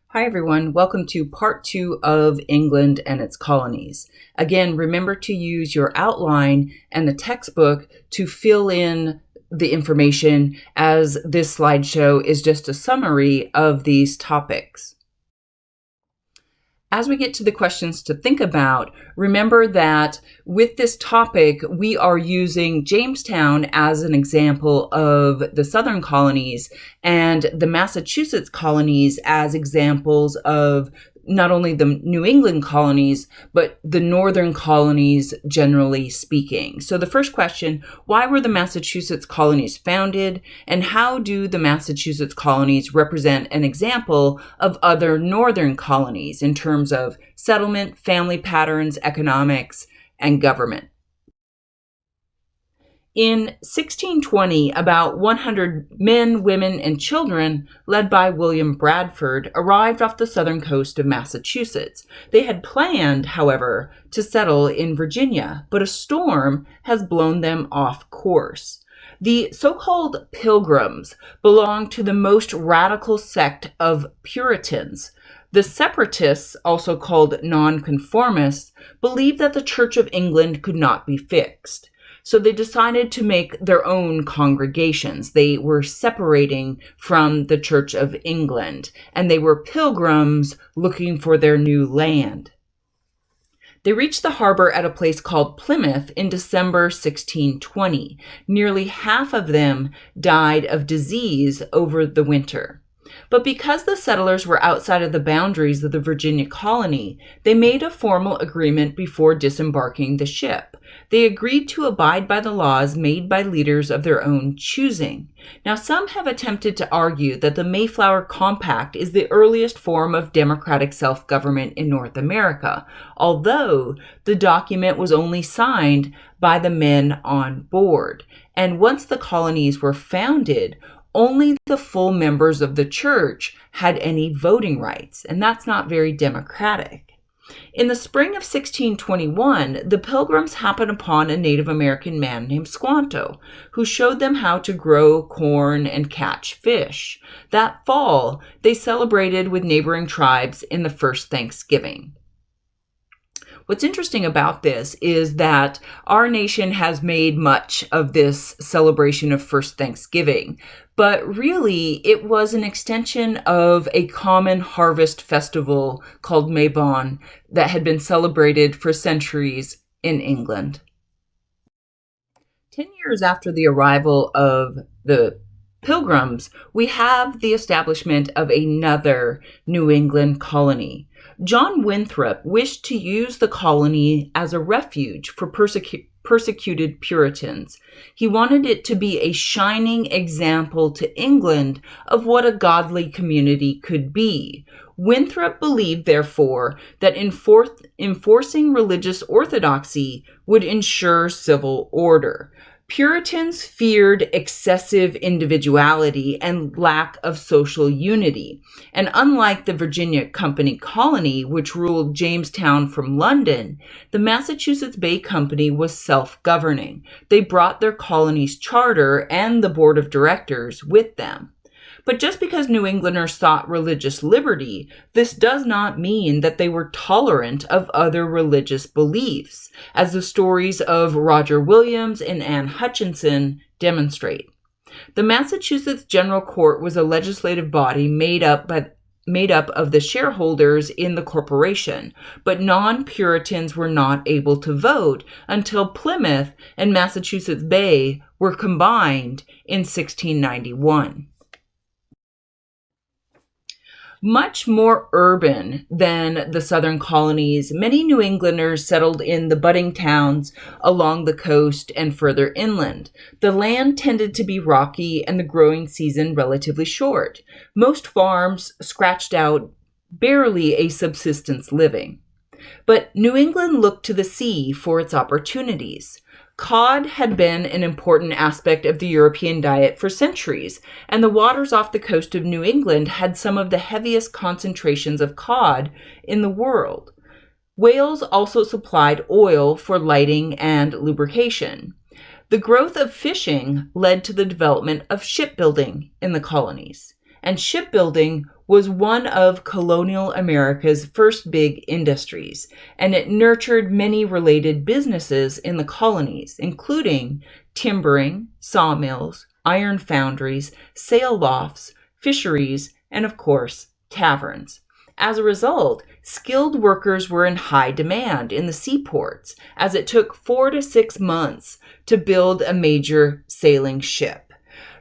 Hi everyone, welcome to part 2 of England and its colonies. Again, remember to use your outline and the textbook to fill in the information, as this slideshow is just a summary of these topics. As we get to the questions to think about, remember that with this topic, we are using Jamestown as an example of the Southern colonies and the Massachusetts colonies as examples of not only the New England colonies, but the Northern colonies generally speaking. So the first question, why were the Massachusetts colonies founded? And how do the Massachusetts colonies represent an example of other Northern colonies in terms of settlement, family patterns, economics, and government? In 1620, about 100 men, women, and children, led by William Bradford, arrived off the southern coast of Massachusetts. They had planned, however, to settle in Virginia, but a storm has blown them off course. The so-called Pilgrims belonged to the most radical sect of Puritans. The Separatists, also called Nonconformists, believed that the Church of England could not be fixed. So they decided to make their own congregations. They were separating from the Church of England, and they were pilgrims looking for their new land. They reached the harbor at a place called Plymouth in December 1620. Nearly half of them died of disease over the winter. But because the settlers were outside of the boundaries of the Virginia colony, they made a formal agreement before disembarking the ship. They agreed to abide by the laws made by leaders of their own choosing. Now, some have attempted to argue that the Mayflower Compact is the earliest form of democratic self-government in North America, although the document was only signed by the men on board. And once the colonies were founded, only the full members of the church had any voting rights, and that's not very democratic. In the spring of 1621, the Pilgrims happened upon a Native American man named Squanto, who showed them how to grow corn and catch fish. That fall, they celebrated with neighboring tribes in the first Thanksgiving. What's interesting about this is that our nation has made much of this celebration of First Thanksgiving, but really it was an extension of a common harvest festival called Mabon that had been celebrated for centuries in England. 10 years after the arrival of the Pilgrims, we have the establishment of another New England colony. John Winthrop wished to use the colony as a refuge for persecuted Puritans. He wanted it to be a shining example to England of what a godly community could be. Winthrop believed, therefore, that enforcing religious orthodoxy would ensure civil order. Puritans feared excessive individuality and lack of social unity. And unlike the Virginia Company colony, which ruled Jamestown from London, the Massachusetts Bay Company was self-governing. They brought their colony's charter and the board of directors with them. But just because New Englanders sought religious liberty, this does not mean that they were tolerant of other religious beliefs, as the stories of Roger Williams and Anne Hutchinson demonstrate. The Massachusetts General Court was a legislative body made up of the shareholders in the corporation, but non-Puritans were not able to vote until Plymouth and Massachusetts Bay were combined in 1691. Much more urban than the southern colonies, many New Englanders settled in the budding towns along the coast and further inland. The land tended to be rocky and the growing season relatively short. Most farms scratched out barely a subsistence living. But New England looked to the sea for its opportunities. Cod had been an important aspect of the European diet for centuries, and the waters off the coast of New England had some of the heaviest concentrations of cod in the world. Whales also supplied oil for lighting and lubrication. The growth of fishing led to the development of shipbuilding in the colonies. And shipbuilding was one of colonial America's first big industries, and it nurtured many related businesses in the colonies, including timbering, sawmills, iron foundries, sail lofts, fisheries, and of course, taverns. As a result, skilled workers were in high demand in the seaports, as it took 4 to 6 months to build a major sailing ship.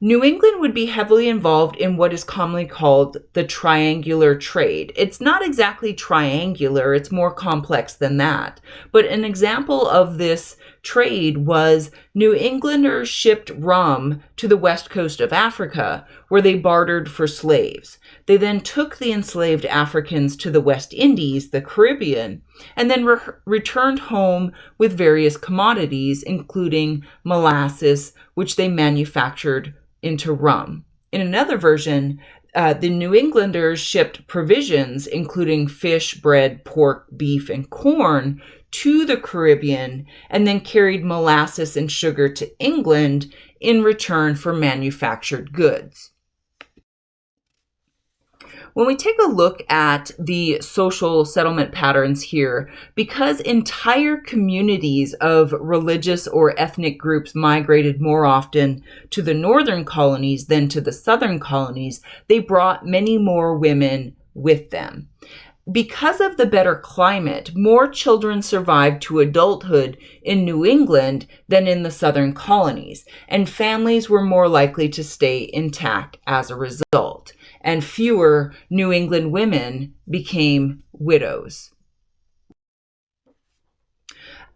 New England would be heavily involved in what is commonly called the triangular trade. It's not exactly triangular, it's more complex than that. But an example of this trade was New Englanders shipped rum to the west coast of Africa, where they bartered for slaves. They then took the enslaved Africans to the West Indies, the Caribbean, and then returned home with various commodities, including molasses, which they manufactured into rum. In another version, the New Englanders shipped provisions, including fish, bread, pork, beef, and corn, to the Caribbean, and then carried molasses and sugar to England in return for manufactured goods. When we take a look at the social settlement patterns here, because entire communities of religious or ethnic groups migrated more often to the northern colonies than to the southern colonies, they brought many more women with them. Because of the better climate, more children survived to adulthood in New England than in the southern colonies, and families were more likely to stay intact as a result, and fewer New England women became widows.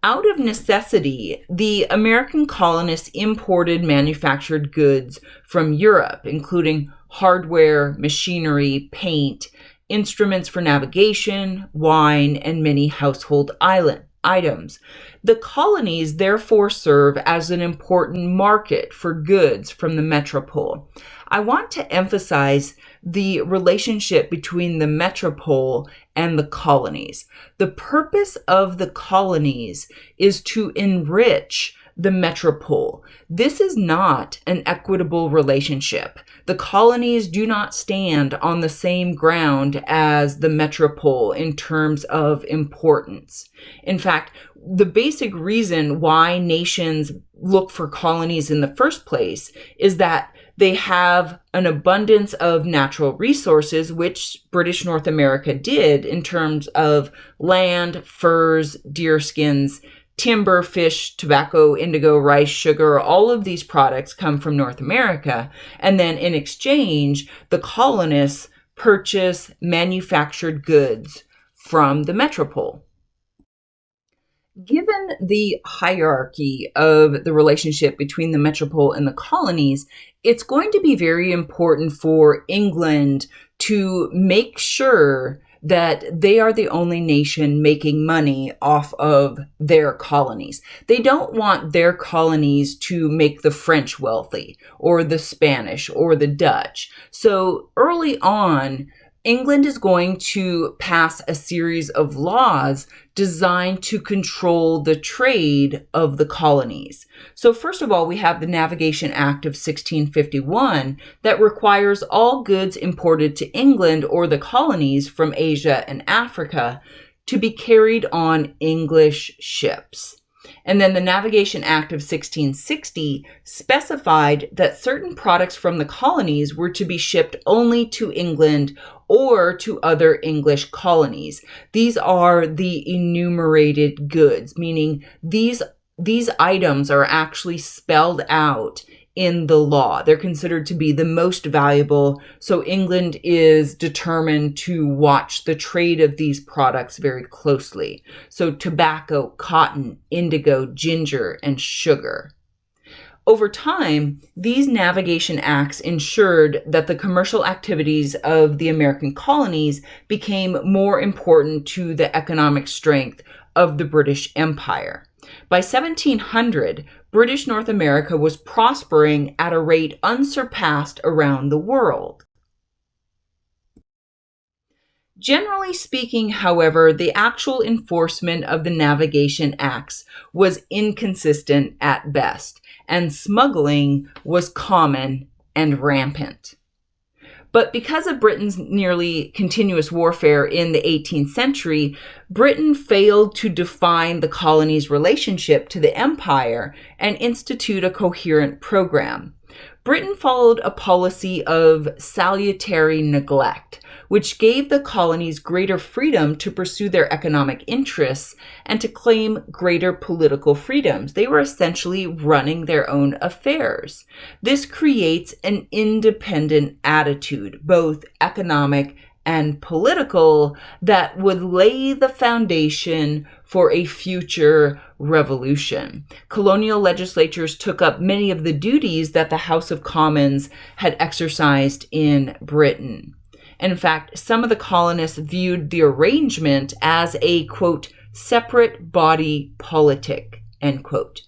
Out of necessity, the American colonists imported manufactured goods from Europe, including hardware, machinery, paint, instruments for navigation, wine, and many household items. The colonies therefore serve as an important market for goods from the metropole. I want to emphasize the relationship between the metropole and the colonies. The purpose of the colonies is to enrich the metropole. This is not an equitable relationship. The colonies do not stand on the same ground as the metropole in terms of importance. In fact, the basic reason why nations look for colonies in the first place is that they have an abundance of natural resources, which British North America did in terms of land, furs, deerskins, timber, fish, tobacco, indigo, rice, sugar. All of these products come from North America. And then in exchange, the colonists purchase manufactured goods from the metropole. Given the hierarchy of the relationship between the metropole and the colonies, it's going to be very important for England to make sure that they are the only nation making money off of their colonies. They don't want their colonies to make the French wealthy or the Spanish or the Dutch. So early on, England is going to pass a series of laws designed to control the trade of the colonies. So first of all, we have the Navigation Act of 1651 that requires all goods imported to England or the colonies from Asia and Africa to be carried on English ships. And then the Navigation Act of 1660 specified that certain products from the colonies were to be shipped only to England or to other English colonies. These are the enumerated goods, meaning these items are actually spelled out in the law. They're considered to be the most valuable, so England is determined to watch the trade of these products very closely. So tobacco, cotton, indigo, ginger, and sugar. Over time, these navigation acts ensured that the commercial activities of the American colonies became more important to the economic strength of the British Empire. By 1700, British North America was prospering at a rate unsurpassed around the world. Generally speaking, however, the actual enforcement of the Navigation Acts was inconsistent at best, and smuggling was common and rampant. But because of Britain's nearly continuous warfare in the 18th century, Britain failed to define the colony's relationship to the empire and institute a coherent program. Britain followed a policy of salutary neglect, which gave the colonies greater freedom to pursue their economic interests and to claim greater political freedoms. They were essentially running their own affairs. This creates an independent attitude, both economic and political, that would lay the foundation for a future revolution. Colonial legislatures took up many of the duties that the House of Commons had exercised in Britain. In fact, some of the colonists viewed the arrangement as a, quote, separate body politic, end quote,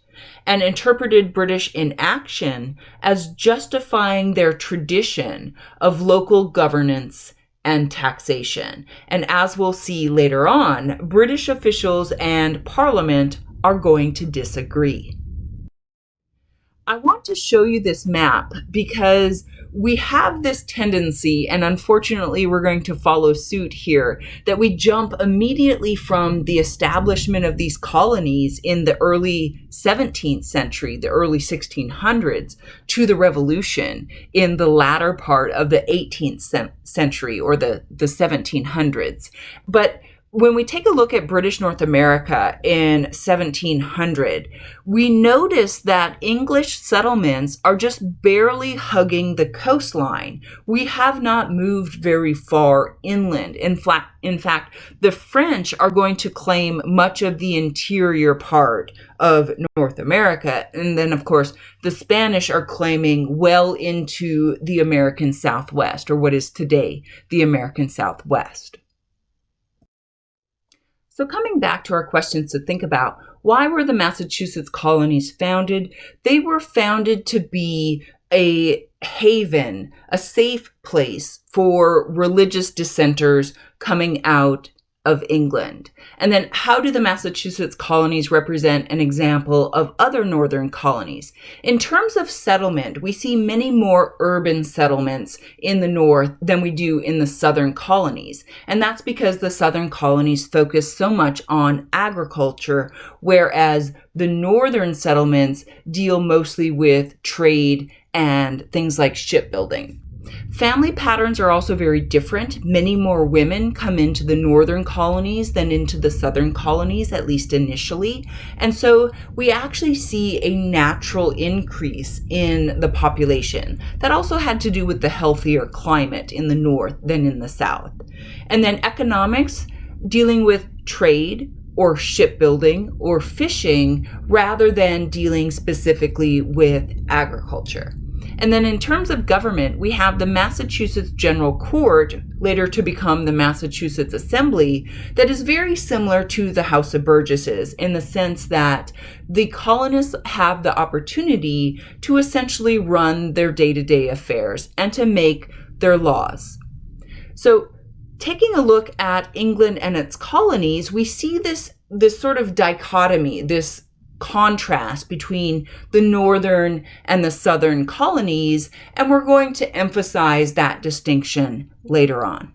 and interpreted British inaction as justifying their tradition of local governance and taxation. And as we'll see later on, British officials and Parliament are going to disagree. I want to show you this map because we have this tendency, and unfortunately we're going to follow suit here, that we jump immediately from the establishment of these colonies in the early 17th century, the early 1600s, to the revolution in the latter part of the 18th century or the 1700s. But when we take a look at British North America in 1700, we notice that English settlements are just barely hugging the coastline. We have not moved very far inland. In fact, the French are going to claim much of the interior part of North America. And then, of course, the Spanish are claiming well into the American Southwest, or what is today the American Southwest. So coming back to our questions to think about, why were the Massachusetts colonies founded? They were founded to be a haven, a safe place for religious dissenters coming out of England. And then how do the Massachusetts colonies represent an example of other northern colonies? In terms of settlement, we see many more urban settlements in the north than we do in the southern colonies. And that's because the southern colonies focus so much on agriculture, whereas the northern settlements deal mostly with trade and things like shipbuilding. Family patterns are also very different. Many more women come into the northern colonies than into the southern colonies, at least initially. And so we actually see a natural increase in the population. That also had to do with the healthier climate in the north than in the south. And then economics, dealing with trade or shipbuilding or fishing rather than dealing specifically with agriculture. And then in terms of government, we have the Massachusetts General Court, later to become the Massachusetts Assembly, that is very similar to the House of Burgesses in the sense that the colonists have the opportunity to essentially run their day-to-day affairs and to make their laws. So taking a look at England and its colonies, we see this sort of dichotomy, this contrast between the northern and the southern colonies, and we're going to emphasize that distinction later on.